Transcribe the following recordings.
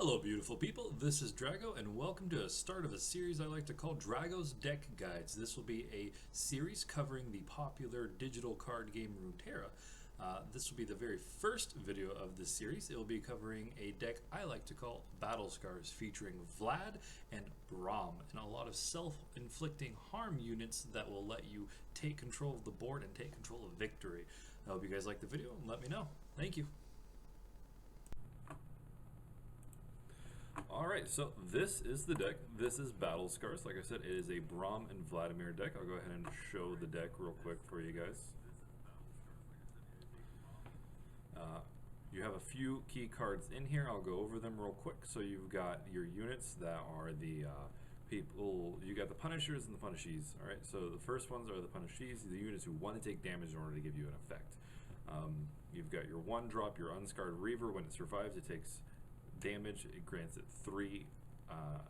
Hello beautiful people, this is Drago and welcome to a start of a series I like to call Drago's Deck Guides. This will be a series covering the popular digital card game Runeterra. This will be the very first video of this series. It will be covering a deck I like to call Battlescars featuring Vlad and Braum and a lot of self-inflicting harm units that will let you take control of the board and take control of victory. I hope you guys like the video and let me know. Thank you. Alright, so this is the deck. This is Battlescars. Like I said, it is a Braum and Vladamir deck. I'll go ahead and show the deck real quick for you guys. You have a few key cards in here. I'll go over them real quick. So you've got your units that are the people. You got the Punishers and the Punishees. Alright, so the first ones are the Punishees, the units who want to take damage in order to give you an effect. You've got your 1-drop, your Unscarred Reaver. When it survives, it takes damage. It grants it 3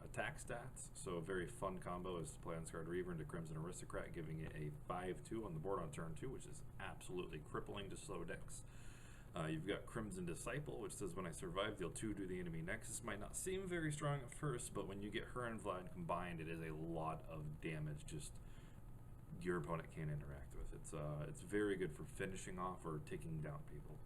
attack stats, so a very fun combo is to play Unscarred Reaver into Crimson Aristocrat, giving it a 5/2 on the board on turn 2, which is absolutely crippling to slow decks. You've got Crimson Disciple, which says when I survive, deal 2 to the enemy next. This might not seem very strong at first, but when you get her and Vlad combined, it is a lot of damage just your opponent can't interact with. It's very good for finishing off or taking down people.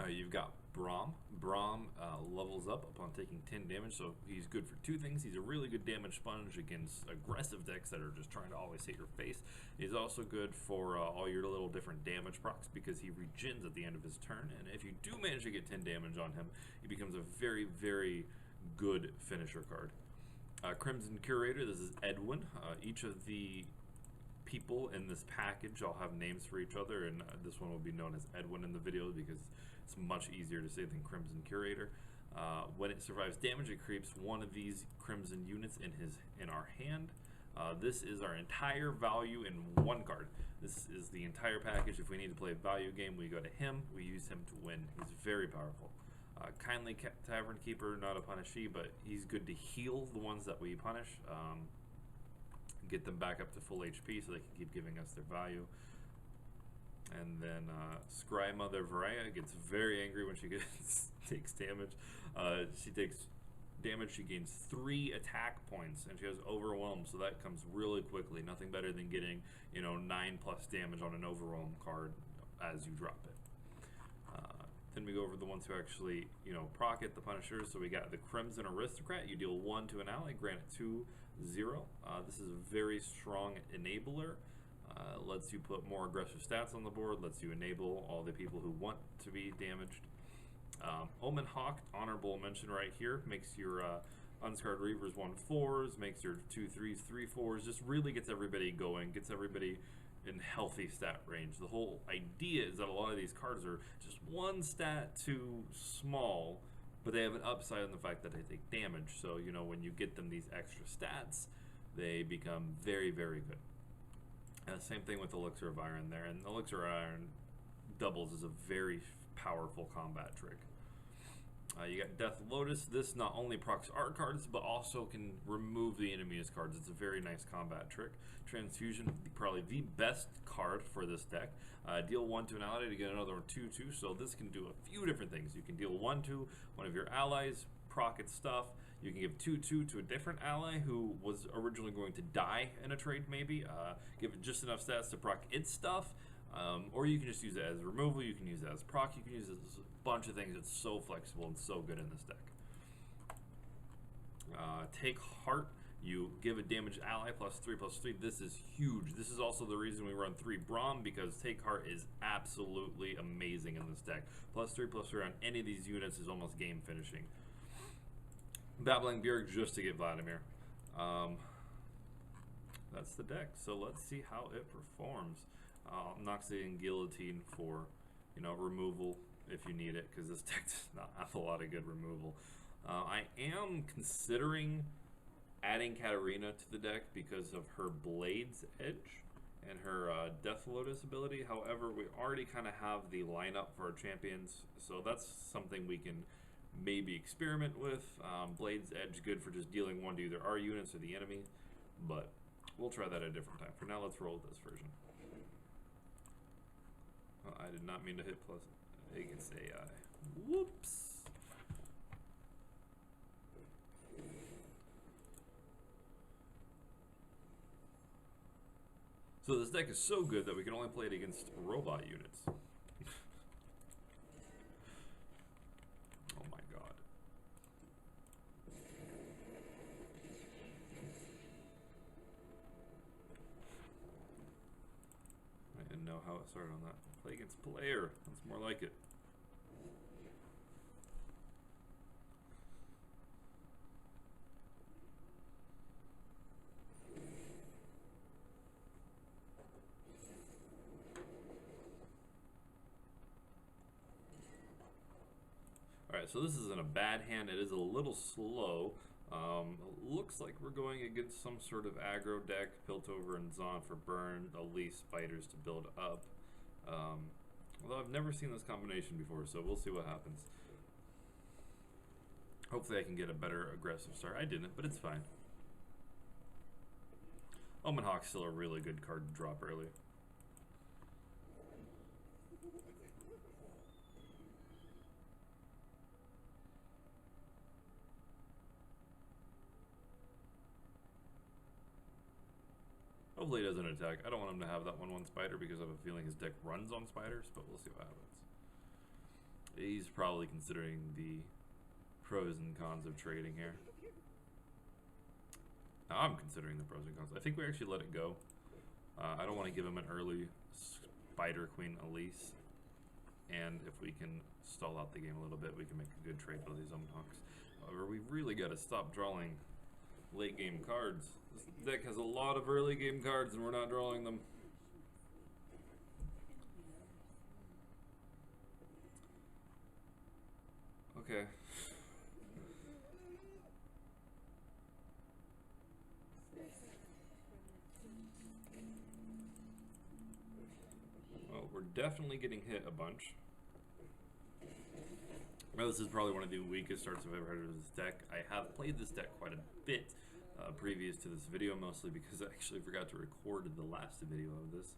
You've got Braum. Braum levels up upon taking 10 damage, so he's good for 2 things. He's a really good damage sponge against aggressive decks that are just trying to always hit your face. He's also good for all your little different damage procs because he regens at the end of his turn, and if you do manage to get 10 damage on him, he becomes a very, very good finisher card. Crimson Curator, this is Edwin. Each of the people in this package all have names for each other, and this one will be known as Edwin in the video because it's much easier to say than Crimson Curator. When it survives damage, it creeps one of these Crimson units in our hand. This is our entire value in 1 card. This is the entire package. If we need to play a value game, we go to him. We use him to win. He's very powerful. Kindly Tavern Keeper, not a punishee, but he's good to heal the ones that we punish. Get them back up to full HP so they can keep giving us their value. And then Scry Mother Varaya gets very angry when she takes damage. She takes damage, she gains 3 attack points, and she has Overwhelm, so that comes really quickly. Nothing better than getting 9+ damage on an Overwhelm card as you drop it. Then we go over the ones who actually, proc it, the Punishers. So we got the Crimson Aristocrat. You deal 1 to an ally, grant it 2/0. This is a very strong enabler. Lets you put more aggressive stats on the board, lets you enable all the people who want to be damaged. Omen Hawk, honorable mention right here, makes your Unscarred Reavers 1/4s, makes your 2/3s 3/4s, just really gets everybody going, gets everybody in healthy stat range. The whole idea is that a lot of these cards are just 1 stat too small, but they have an upside in the fact that they take damage. So, when you get them these extra stats, they become very, very good. Same thing with Elixir of Iron there, and Elixir of Iron doubles as a very powerful combat trick. You got Death Lotus. This not only procs our cards, but also can remove the enemy's cards. It's a very nice combat trick. Transfusion, probably the best card for this deck. Deal 1 to an ally to get another 2/2, so this can do a few different things. You can deal 1 to one of your allies, proc its stuff. You can give 2/2 to a different ally who was originally going to die in a trade, maybe. Give it just enough stats to proc its stuff. Or you can just use it as removal, you can use it as proc, you can use it as a bunch of things. It's so flexible and so good in this deck. Take Heart, you give a damaged ally +3/+3. This is huge. This is also the reason we run 3 Braum, because Take Heart is absolutely amazing in this deck. +3/+3 on any of these units is almost game finishing. Babbling Bjerg just to get Vladamir. That's the deck, so let's see how it performs. Noxie and Guillotine for, removal if you need it, because this deck does not have a lot of good removal. I am considering adding Katarina to the deck because of her Blade's Edge and her Death Lotus ability. However, we already kind of have the lineup for our champions, so that's something we can maybe experiment with. Blade's Edge, good for just dealing 1 to either our units or the enemy, but we'll try that at a different time. For now, let's roll with this version. I did not mean to hit plus against AI. Whoops. So this deck is so good that we can only play it against robot units. Oh my god. I didn't know how it started on that. Play against player. That's more like it. Alright, so this isn't a bad hand. It is a little slow. Looks like we're going against some sort of aggro deck. Piltover and Zon for burn, Elise spiders to build up. Although I've never seen this combination before, so we'll see what happens. Hopefully I can get a better aggressive start. I didn't, but it's fine. Omen Hawk's still a really good card to drop early. Hopefully he doesn't attack. I don't want him to have that 1/1 spider because I have a feeling his deck runs on spiders, but we'll see what happens. He's probably considering the pros and cons of trading here. Now I'm considering the pros and cons. I think we actually let it go. I don't want to give him an early Spider Queen Elise. And if we can stall out the game a little bit, we can make a good trade with these Omen Hawks. However, we've really got to stop drawing late game cards. This deck has a lot of early game cards and we're not drawing them. Okay. Well, we're definitely getting hit a bunch. Now, this is probably one of the weakest starts I've ever had of this deck. I have played this deck quite a bit previous to this video, mostly because I actually forgot to record the last video of this.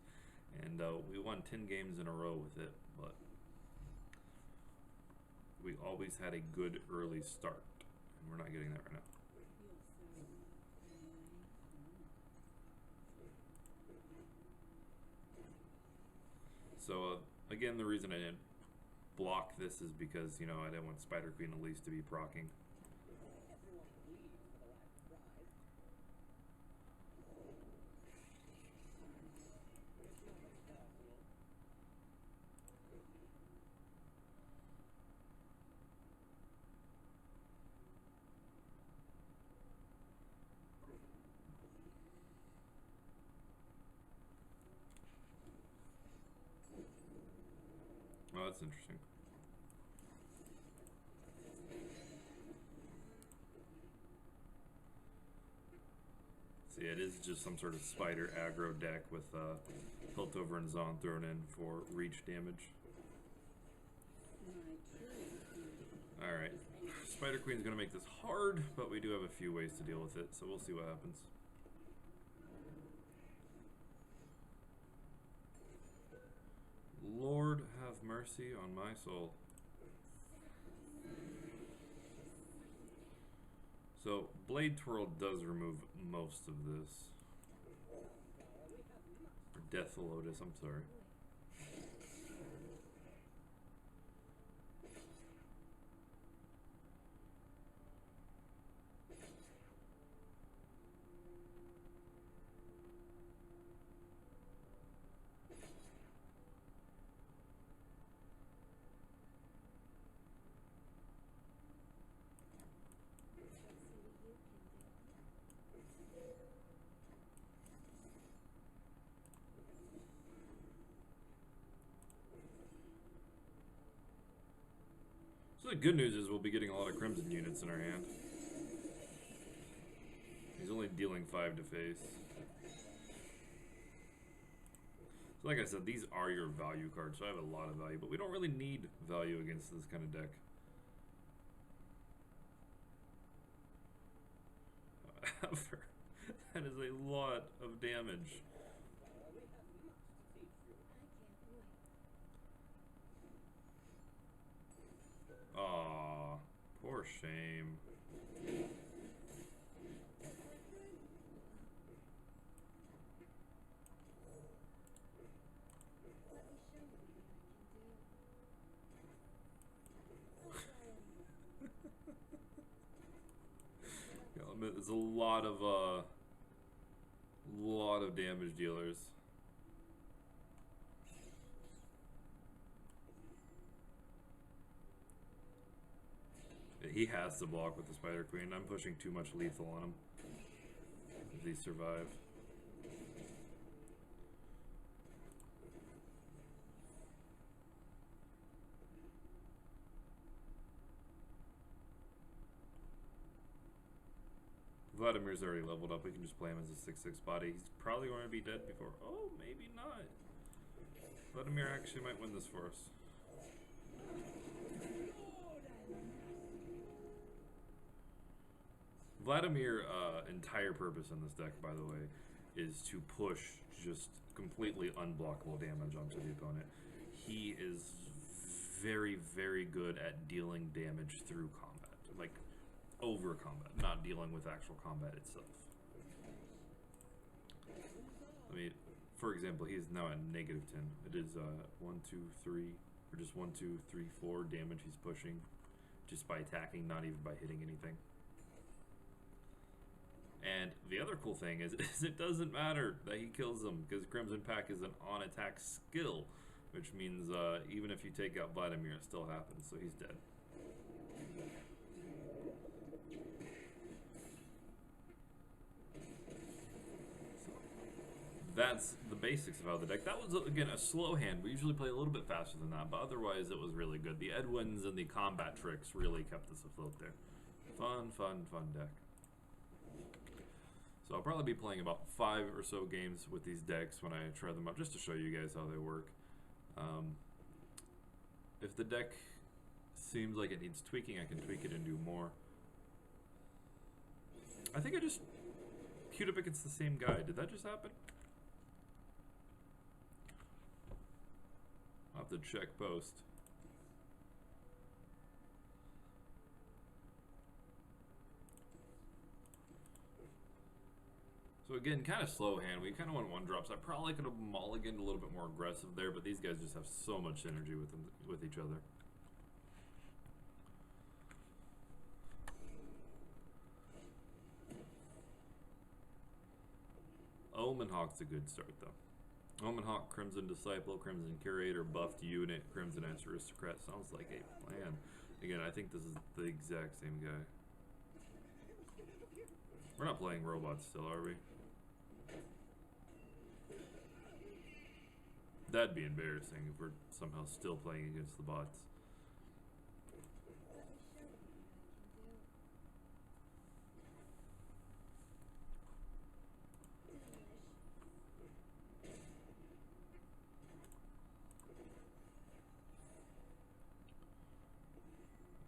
And we won 10 games in a row with it, but we always had a good early start, and we're not getting that right now. So again, the reason I didn't block this is because, you know, I didn't want Spider Queen Elise to be proccing. Oh, that's interesting. See, it is just some sort of spider aggro deck with Piltover and Zon thrown in for reach damage. Alright, Spider Queen's gonna make this hard, but we do have a few ways to deal with it, so we'll see what happens. Lord have mercy on my soul. So, Blade Twirl does remove most of this. Or Death Lotus, I'm sorry. So the good news is we'll be getting a lot of Crimson units in our hand. He's only dealing 5 to face. So like I said, these are your value cards, so I have a lot of value, but we don't really need value against this kind of deck. However, that is a lot of damage. Aw, poor shame. There's a lot of damage dealers. He has to block with the Spider Queen. I'm pushing too much lethal on him. If he survive. Vladimir's already leveled up. We can just play him as a 6/6 body. He's probably going to be dead before. Oh, maybe not. Vladamir actually might win this for us. Vladimir, entire purpose in this deck, by the way, is to push just completely unblockable damage onto the opponent. He is very, very good at dealing damage through combat. Like, over combat, not dealing with actual combat itself. I mean, for example, he's now at -10. It is 1, 2, 3, or just 1, 2, 3, 4 damage he's pushing just by attacking, not even by hitting anything. And the other cool thing is it doesn't matter that he kills them, because Crimson Pack is an on-attack skill, which means even if you take out Vladimir, it still happens, so he's dead. That's the basics of how the deck. That was, again, a slow hand. We usually play a little bit faster than that, but otherwise it was really good. The Edwins and the combat tricks really kept us afloat there. Fun, fun, fun deck. So I'll probably be playing about 5 or so games with these decks when I try them out, just to show you guys how they work. If the deck seems like it needs tweaking, I can tweak it and do more. I think I just queued up against the same guy. Did that just happen? I'll have to check post. So again, kind of slow hand. We kind of went 1-drops. I probably could have mulliganed a little bit more aggressive there, but these guys just have so much synergy with each other. Omen Hawk's a good start, though. Omen Hawk, Crimson Disciple, Crimson Curator, buffed unit, Crimson Ass Aristocrat. Sounds like a plan. Again, I think this is the exact same guy. We're not playing robots still, are we? That'd be embarrassing if we're somehow still playing against the bots.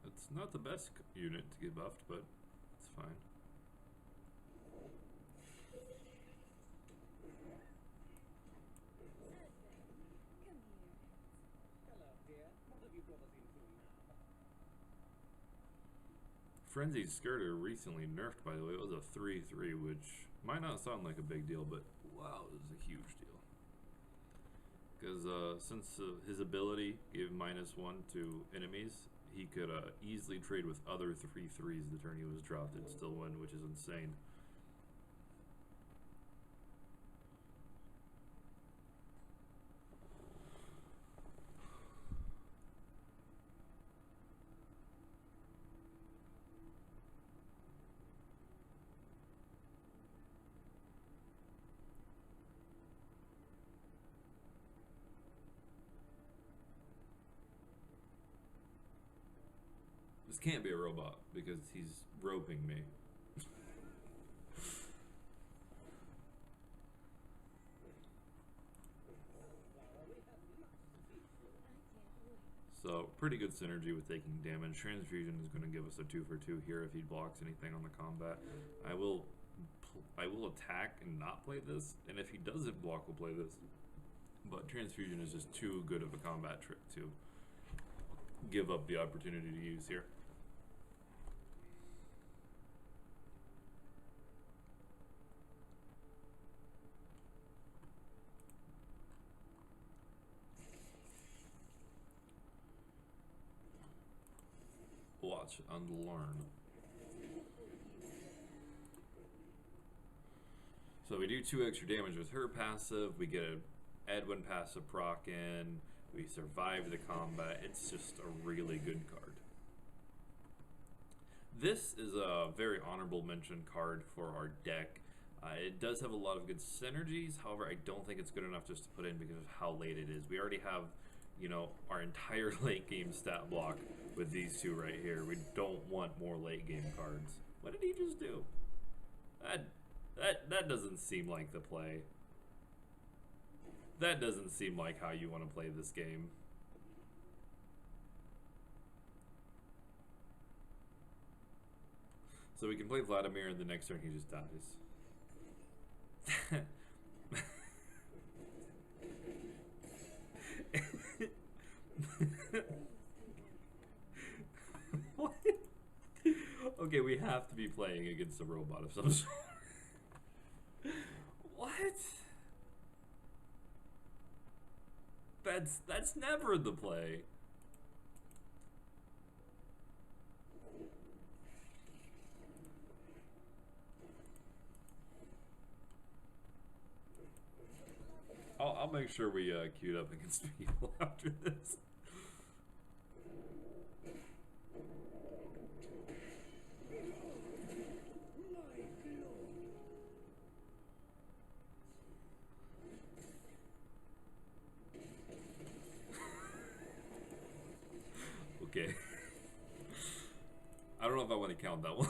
It's not the best unit to get buffed, but it's fine. Frenzied Skirter recently nerfed, by the way. It was a 3/3, which might not sound like a big deal, but wow, it was a huge deal. Because since his ability gave -1 to enemies, he could easily trade with other 3/3s the turn he was dropped and still win, which is insane. This can't be a robot because he's roping me. So pretty good synergy with taking damage. Transfusion is going to give us a 2-for-2 here if he blocks anything on the combat. I will attack and not play this, and if he doesn't block, we'll play this. But Transfusion is just too good of a combat trick to give up the opportunity to use here. Watch and learn. So we do 2 extra damage with her passive, we get a Edwin passive proc in, we survive the combat. It's just a really good card. This is a very honorable mention card for our deck. It does have a lot of good synergies, however I don't think it's good enough just to put in because of how late it is. We already have, you know, our entire late game stat block with these 2 right here. We don't want more late game cards. What did he just do? That doesn't seem like the play. That doesn't seem like how you want to play this game. So we can play Vladamir, and the next turn he just dies. What? Okay, we have to be playing against a robot of some sort. What? That's never the play. I'll make sure we queued up against people after this. Okay. I don't know if I want to count that one.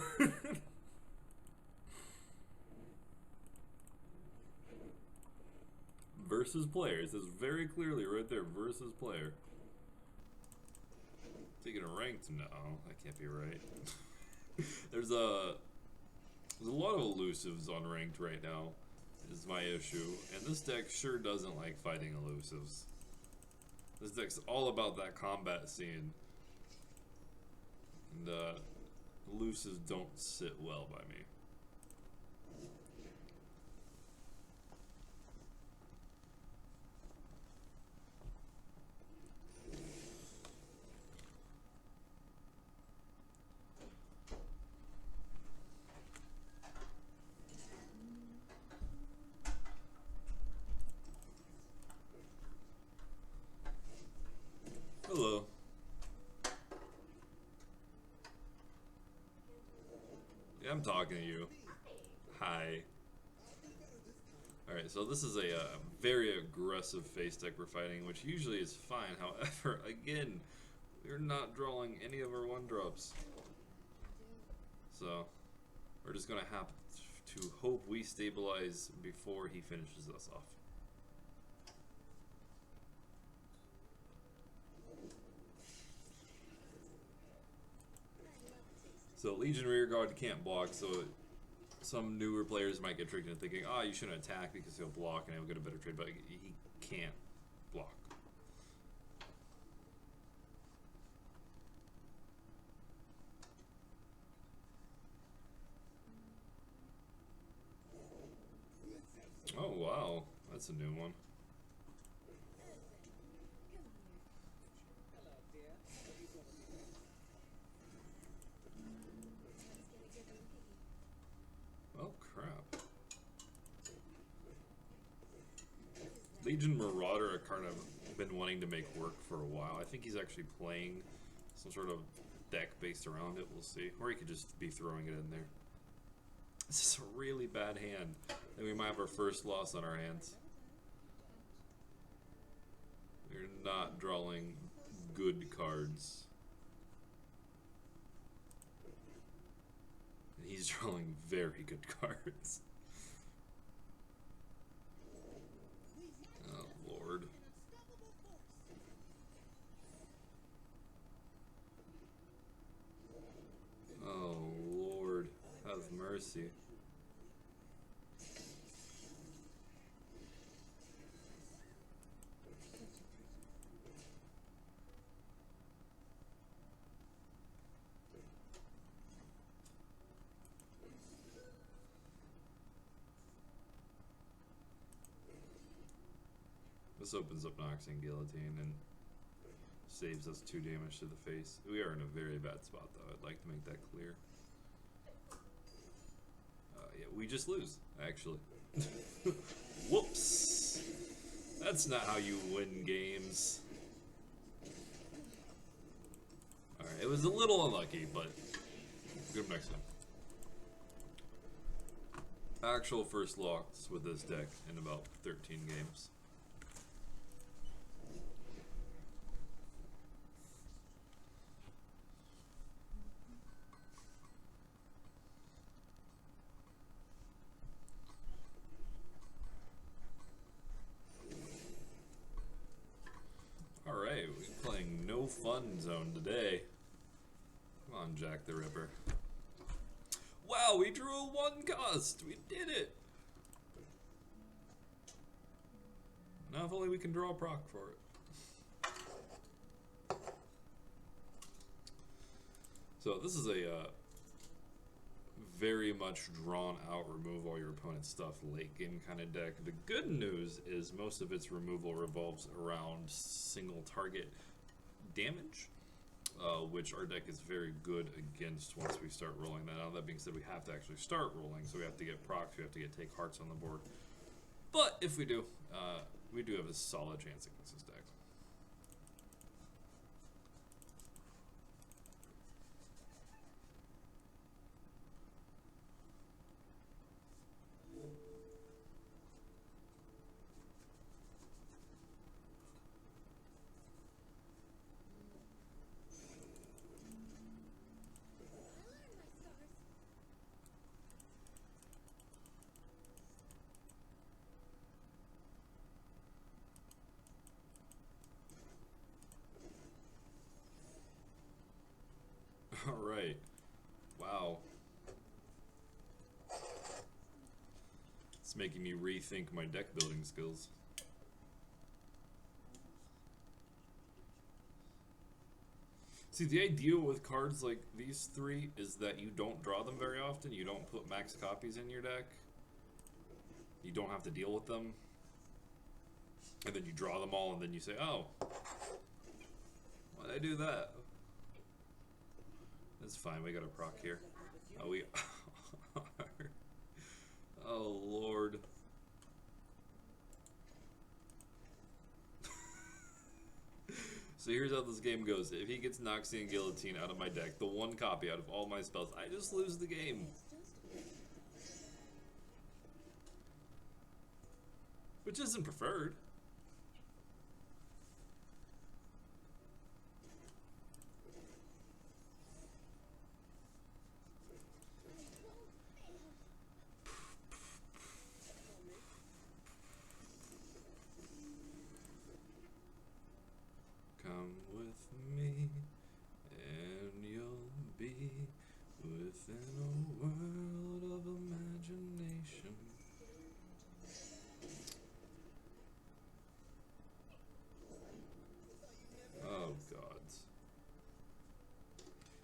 Versus player. It says very clearly right there, versus player. Taking a ranked? No, that can't be right. There's a lot of elusives on ranked right now, is my issue. And this deck sure doesn't like fighting elusives. This deck's all about that combat scene. And elusives don't sit well by me. Hello. Yeah, I'm talking to you. Hi. Alright, so this is a very aggressive face deck we're fighting, which usually is fine. However, again, we're not drawing any of our 1-drops. So, we're just going to have to hope we stabilize before he finishes us off. So Legion Rearguard can't block, so some newer players might get tricked into thinking, oh, you shouldn't attack because he'll block and he'll get a better trade, but he can't block. Oh wow, that's a new one. Oh crap. Legion Marauder, a card I've been wanting to make work for a while. I think he's actually playing some sort of deck based around it, we'll see. Or he could just be throwing it in there. This is a really bad hand. And we might have our first loss on our hands. We're not drawing good cards. And he's drawing very good cards. Oh, Lord. Oh, Lord. Have mercy. This opens up Nox and Guillotine and saves us 2 damage to the face. We are in a very bad spot though, I'd like to make that clear. yeah, we just lose, actually. Whoops. That's not how you win games. Alright, it was a little unlucky, but good next time. Actual first loss with this deck in about 13 games. Alright, we're playing no fun zone today. Come on, Jack the Ripper. Wow, we drew a 1 cost! We did it! Now if only we can draw a proc for it. So this is a very much drawn out remove all your opponent's stuff late game kind of deck. The good news is most of its removal revolves around single target damage, which our deck is very good against once we start rolling that out. That being said, we have to actually start rolling, so we have to get procs, we have to take hearts on the board. But if we do, we do have a solid chance against this deck. Alright. Wow. It's making me rethink my deck building skills. See, the idea with cards like these three is that you don't draw them very often. You don't put max copies in your deck. You don't have to deal with them. And then you draw them all and then you say, oh, why'd I do that? That's fine, we got a proc here. Oh, we are. Oh, Lord. So here's how this game goes. If he gets Noxie and Guillotine out of my deck, the 1 copy out of all my spells, I just lose the game. Which isn't preferred. Come with me, and you'll be within a world of imagination. Oh, gods.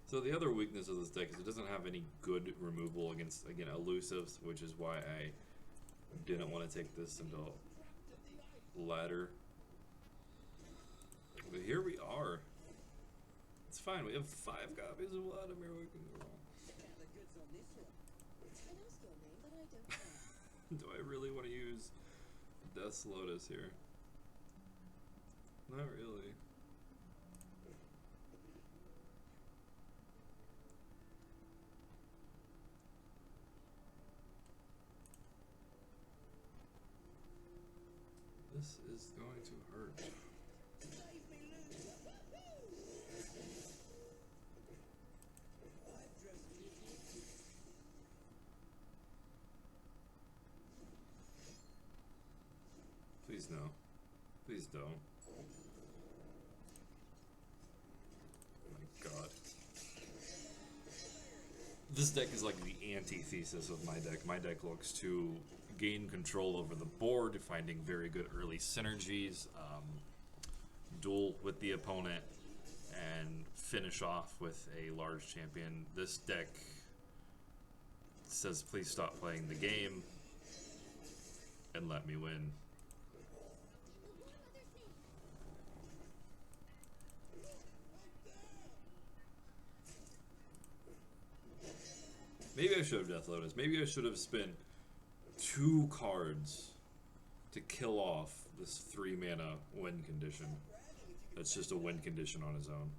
So the other weakness of this deck is it doesn't have any good removal against, again, elusives, which is why I didn't want to take this into ladder. But here we are. It's fine. We have 5 copies of Vladamir. We can go wrong. Do I really want to use Death's Lotus here? Not really. This is going to hurt. Please no. Please don't. Oh my god. This deck is like the antithesis of my deck. My deck looks to gain control over the board, finding very good early synergies, duel with the opponent, and finish off with a large champion. This deck says please stop playing the game and let me win. Maybe I should have Death Lotus. Maybe I should have spent 2 cards to kill off this 3 mana win condition. That's just a win condition on its own.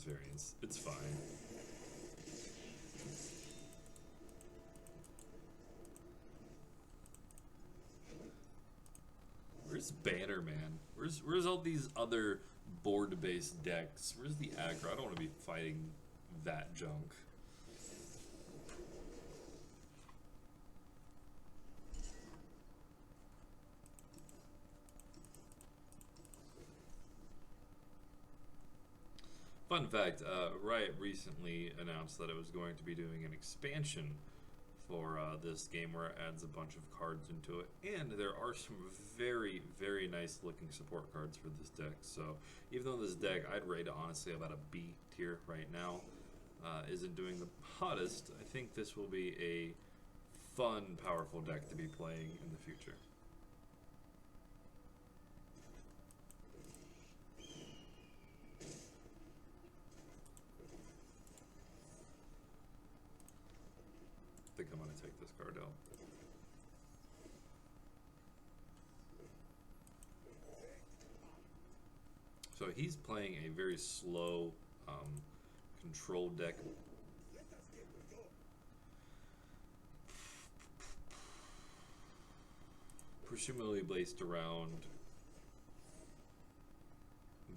Variance. It's fine. Where's Banner Man? Where's all these other board-based decks? Where's the aggro? I don't want to be fighting that junk. Fun fact, Riot recently announced that it was going to be doing an expansion for this game where it adds a bunch of cards into it. And there are some very, very nice looking support cards for this deck. So even though this deck, I'd rate it honestly about a B tier right now, isn't doing the hottest, I think this will be a fun, powerful deck to be playing in the future. I think I'm going to take this card out. So he's playing a very slow control deck. Presumably based around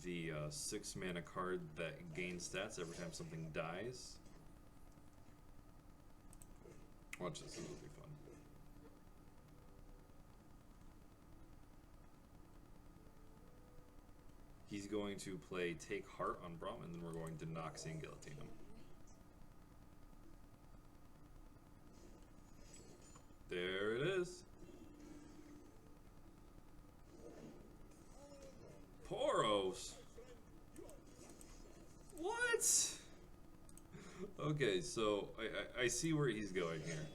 the 6 mana card that gains stats every time something dies. Watch this will be fun. He's going to play Take Heart on Braum, and then we're going to Nox and Guillotine him. There it is. Poros. What? Okay, so I see where he's going here.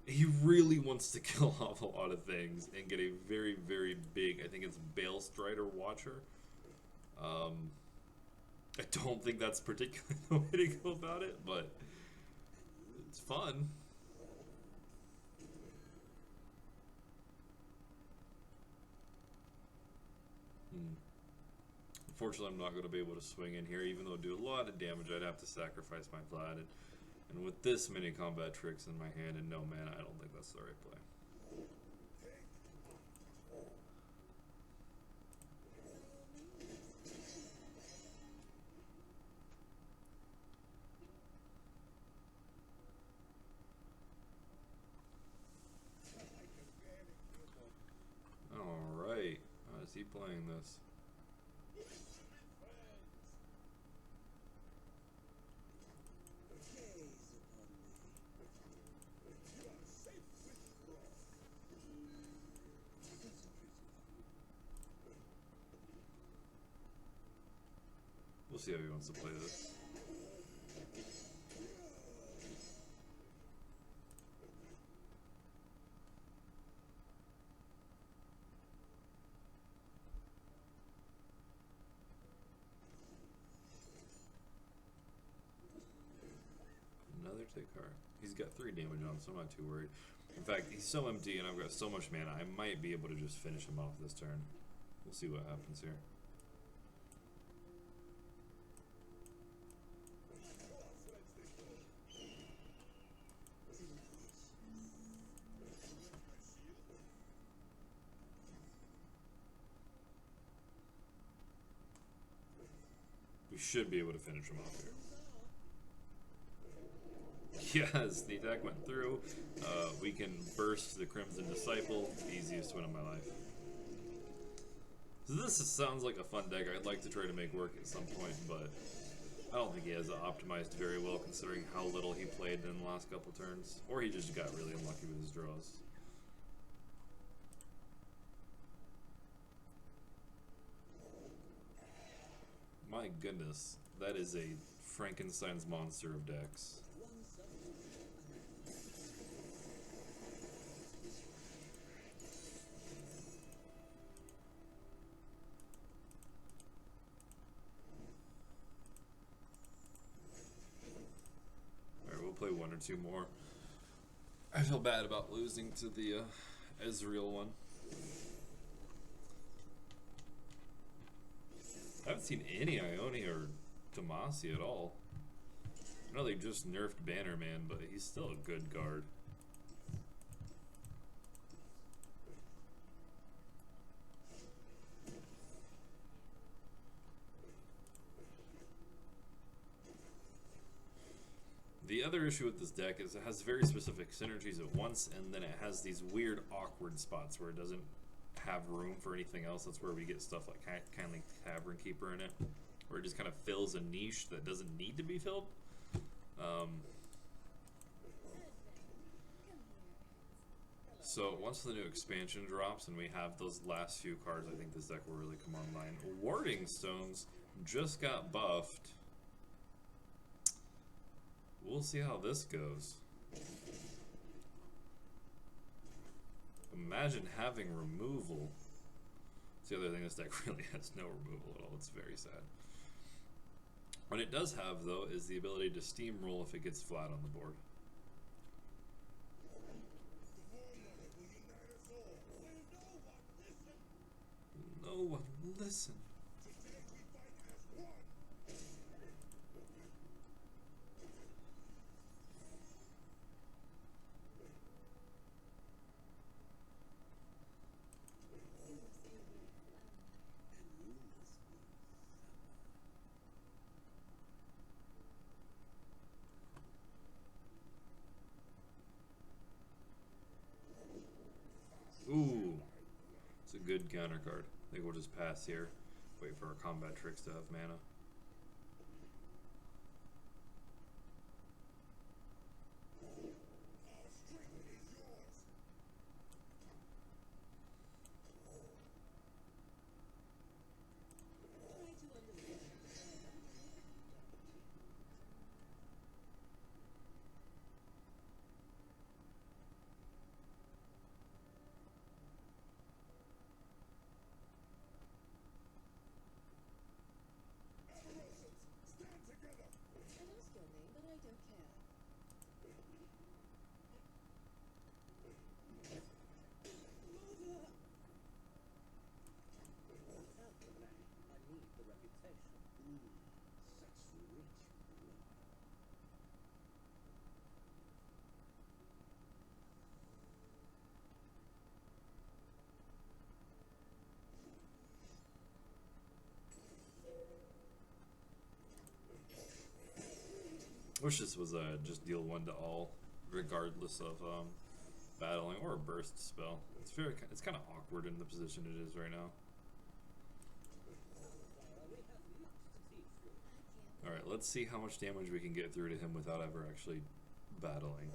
He really wants to kill off a lot of things and get a very, very big, I think it's Balestrider Watcher. I don't think that's particularly the way to go about it, but it's fun. Unfortunately, I'm not going to be able to swing in here, even though it do a lot of damage. I'd have to sacrifice my Vlad, and with this many combat tricks in my hand and no mana, I don't think that's the right play. All right, how is he playing this? We'll see how he wants to play this. Another take heart. He's got 3 damage on, so I'm not too worried. In fact, he's so empty and I've got so much mana, I might be able to just finish him off this turn. We'll see what happens here. We should be able to finish him off here. Yes, the attack went through. We can burst the Crimson Disciple. Easiest win of my life. So this sounds like a fun deck I'd like to try to make work at some point, but I don't think he has it optimized very well considering how little he played in the last couple turns. Or he just got really unlucky with his draws. My goodness, that is a Frankenstein's monster of decks. Play one or two more. I feel bad about losing to the Ezreal one. I haven't seen any Ione or Demacia at all. I know they just nerfed Bannerman, but he's still a good guard. The other issue with this deck is it has very specific synergies at once, and then it has these weird, awkward spots where it doesn't have room for anything else. That's where we get stuff like kind of like Tavern Keeper in it, where it just kind of fills a niche that doesn't need to be filled. So once the new expansion drops and we have those last few cards, I think this deck will really come online. Warding Stones just got buffed. We'll see how this goes. Imagine having removal. It's the other thing, this deck really has no removal at all. It's very sad. What it does have, though, is the ability to steamroll if it gets flat on the board. No one listen. Ooh, it's a good counter card. I think we'll just pass here. Wait for our combat tricks to have mana. Wish this was just deal one to all, regardless of battling or a burst spell. It's kind of awkward in the position it is right now. All right, let's see how much damage we can get through to him without ever actually battling.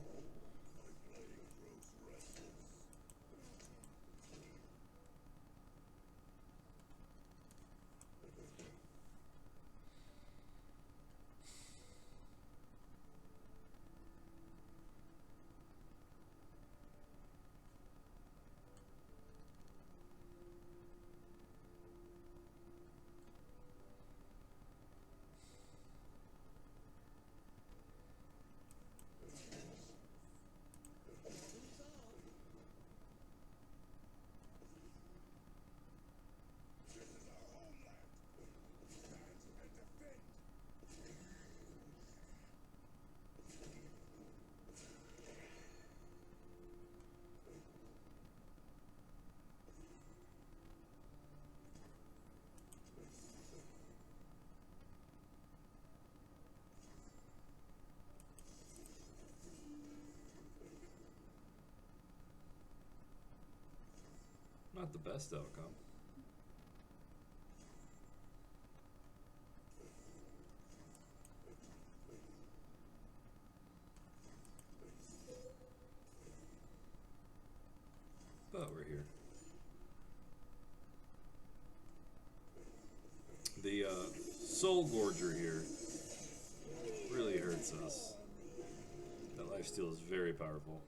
Not the best outcome. But we're here. The Soul Gorger here really hurts us. That lifesteal is very powerful.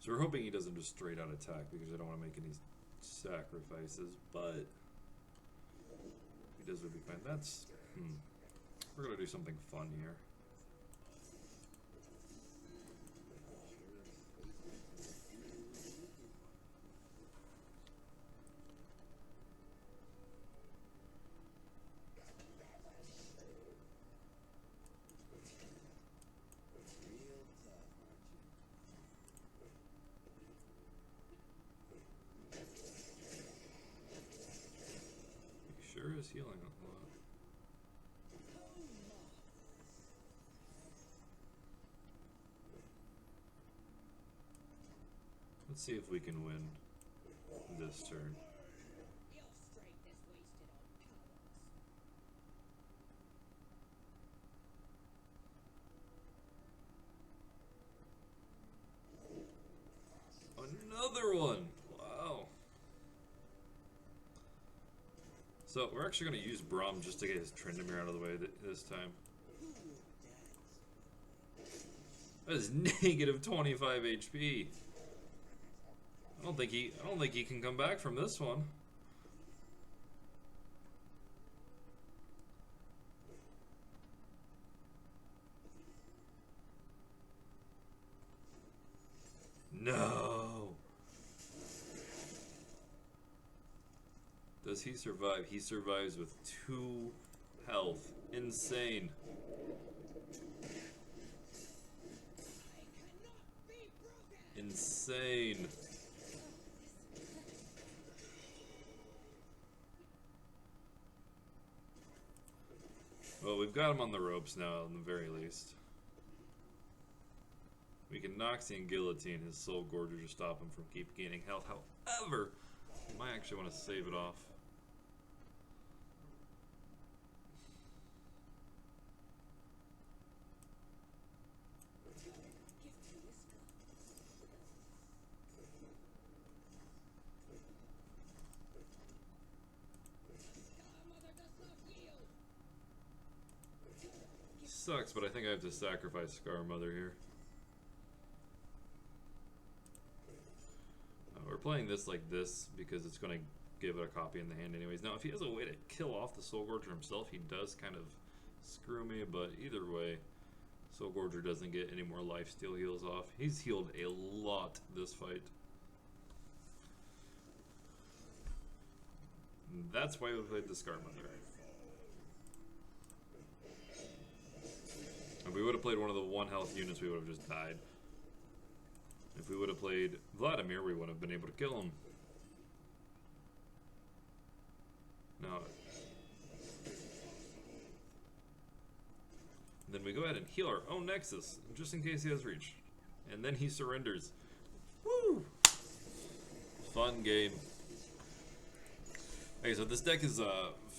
So we're hoping he doesn't just straight out attack because I don't want to make any sacrifices, but if he does, would be fine. That's we're gonna do something fun here. Sure is healing a lot. Let's see if we can win this turn. Another one! Wow. So we're actually going to use Braum just to get his Tryndamere out of the way this time. That is negative 25 HP. I don't think he can come back from this one. No. Does he survive? He survives with 2 health. Insane. Insane. Well, we've got him on the ropes now, at the very least. We can Noxie and Guillotine his Soul Gorger to stop him from keep gaining health. However, I might actually want to save it off. Sucks, but I think I have to sacrifice Scar Mother here. We're playing this like this because it's going to give it a copy in the hand anyways. Now, if he has a way to kill off the Soul Gorger himself, he does kind of screw me, but either way, Soul Gorger doesn't get any more lifesteal heals off. He's healed a lot this fight. And that's why we played the Scar Mother. If we would have played one of the 1 health units, we would have just died. If we would have played Vladamir, we would have been able to kill him. Now, then we go ahead and heal our own Nexus, just in case he has reach. And then he surrenders. Woo! Fun game. Okay, so this deck is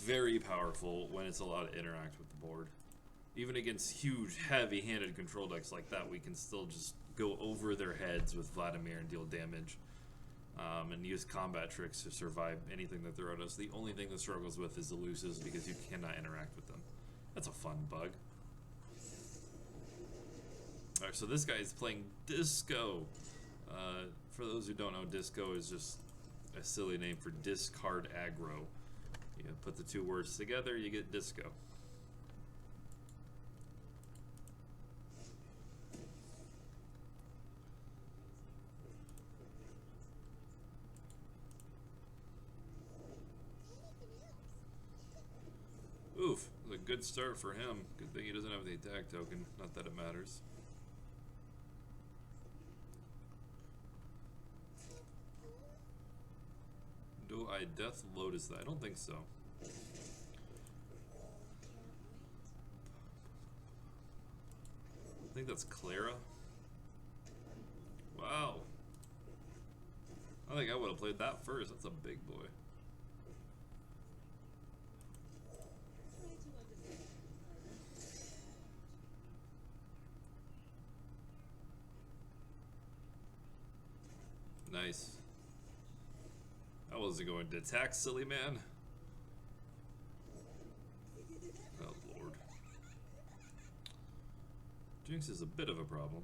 very powerful when it's allowed to interact with the board. Even against huge, heavy-handed control decks like that, we can still just go over their heads with Vladamir and deal damage. And use combat tricks to survive anything that throw at us. The only thing that struggles with is elusives because you cannot interact with them. That's a fun bug. Alright, so this guy is playing Disco. For those who don't know, Disco is just a silly name for discard aggro. You put the two words together, you get disco. Oof, a good start for him. Good thing he doesn't have the attack token. Not that it matters. Do I Death Lotus that? I don't think so. I think that's Clara. Wow. I think I would have played that first. That's a big boy. Nice. I wasn't going to attack, silly man. Oh, Lord. Jinx is a bit of a problem.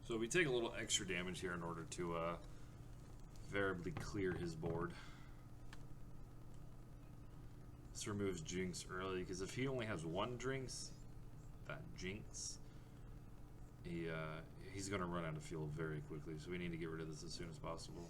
So we take a little extra damage here in order to variably clear his board. This removes Jinx early, because if he only has one Jinx, he's going to run out of fuel very quickly, so we need to get rid of this as soon as possible.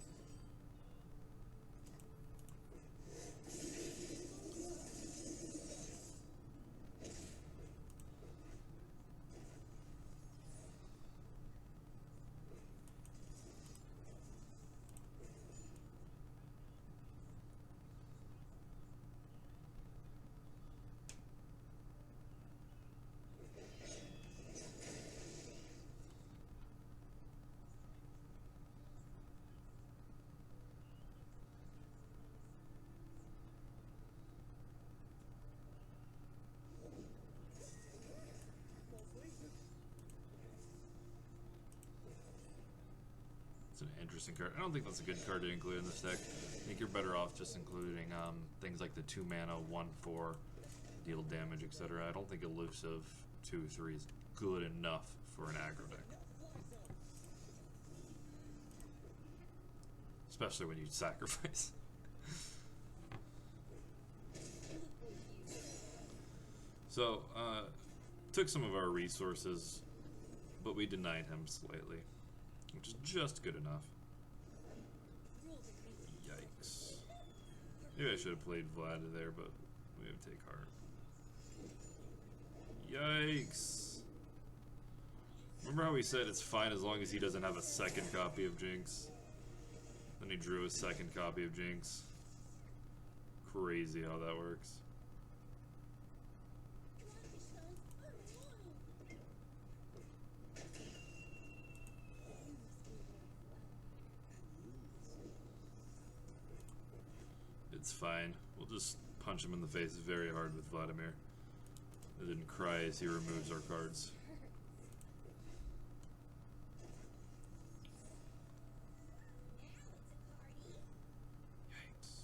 It's an interesting card. I don't think that's a good card to include in this deck. I think you're better off just including things like the 2 mana, 1/4, deal damage, etc. I don't think elusive 2/3 is good enough for an aggro deck. Especially when you sacrifice. So, took some of our resources, but we denied him slightly, which is just good enough. Yikes. Maybe I should have played Vlad there, but we have to take heart. Yikes. Remember how we said it's fine as long as he doesn't have a second copy of Jinx? Then he drew a second copy of Jinx. Crazy how that works. It's fine. We'll just punch him in the face very hard with Vladamir. It didn't cry as he removes our cards. Yikes.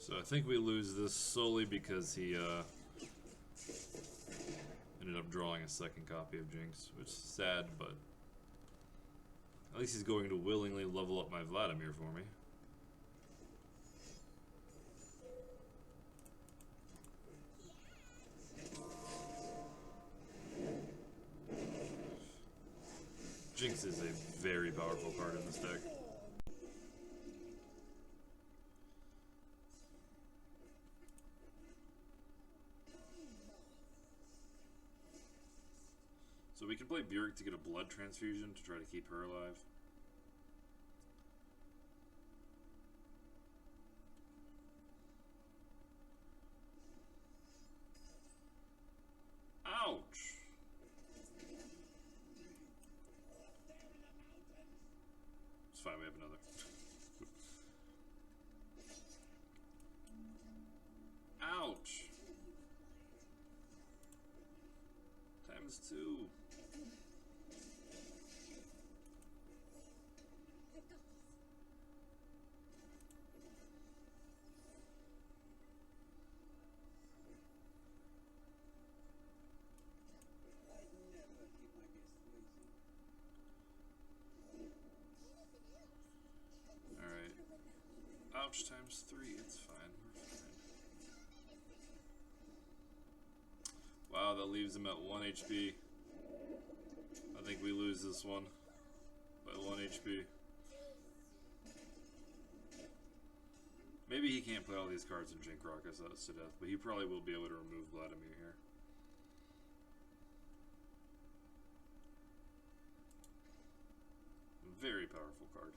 So I think we lose this solely because he ended up drawing a second copy of Jinx, which is sad, but at least he's going to willingly level up my Vladamir for me. Jinx is a very powerful card in this deck. So we can play Bjork to get a blood transfusion to try to keep her alive. Ouch! It's fine, we have another. Ouch! ×2. Ouch ×3, it's fine, we're fine. Wow, that leaves him at 1 HP. I think we lose this one by 1 HP. Maybe he can't play all these cards and Jink Rock us to death, but he probably will be able to remove Vladamir here. Very powerful card.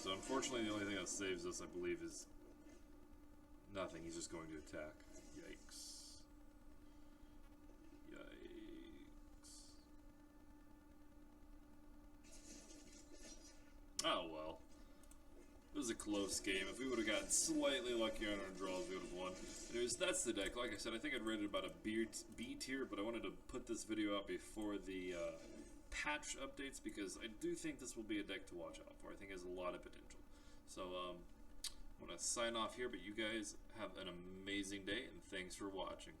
So unfortunately the only thing that saves us, I believe, is nothing. He's just going to attack. Yikes. Yikes. Oh well. It was a close game. If we would have gotten slightly luckier on our draws, we would have won. Anyways, that's the deck. Like I said, I think I'd rated about a B tier, but I wanted to put this video out before the patch updates because I do think this will be a deck to watch out for. I think it has a lot of potential. So I'm going to sign off here, but you guys have an amazing day and thanks for watching.